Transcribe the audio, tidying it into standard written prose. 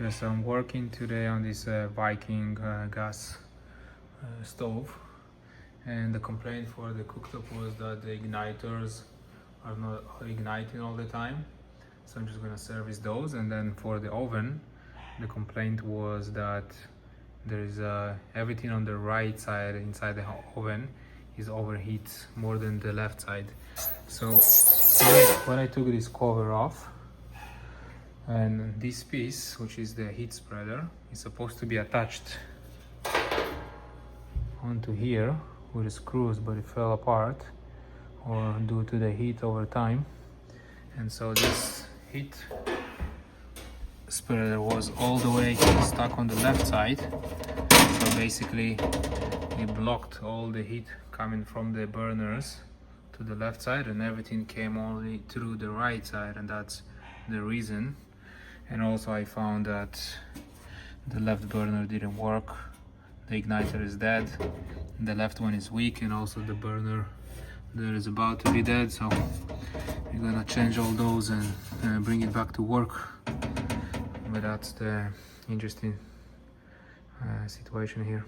Okay, so I'm working today on this Viking gas stove, and the complaint for the cooktop was that the igniters are not igniting all the time. So I'm just gonna service those. And then for the oven, the complaint was that there is everything on the right side inside the oven is overheat more than the left side. So when I took this cover off, and this piece, which is the heat spreader, is supposed to be attached onto here with the screws, but it fell apart or due to the heat over time. And so this heat spreader was all the way stuck on the left side. So basically it blocked all the heat coming from the burners to the left side, and everything came only through the right side, and that's the reason. And also I found that the left burner didn't work, the igniter is dead, the left one is weak, and also the burner there is about to be dead. So we're gonna change all those and bring it back to work. But that's the interesting situation here.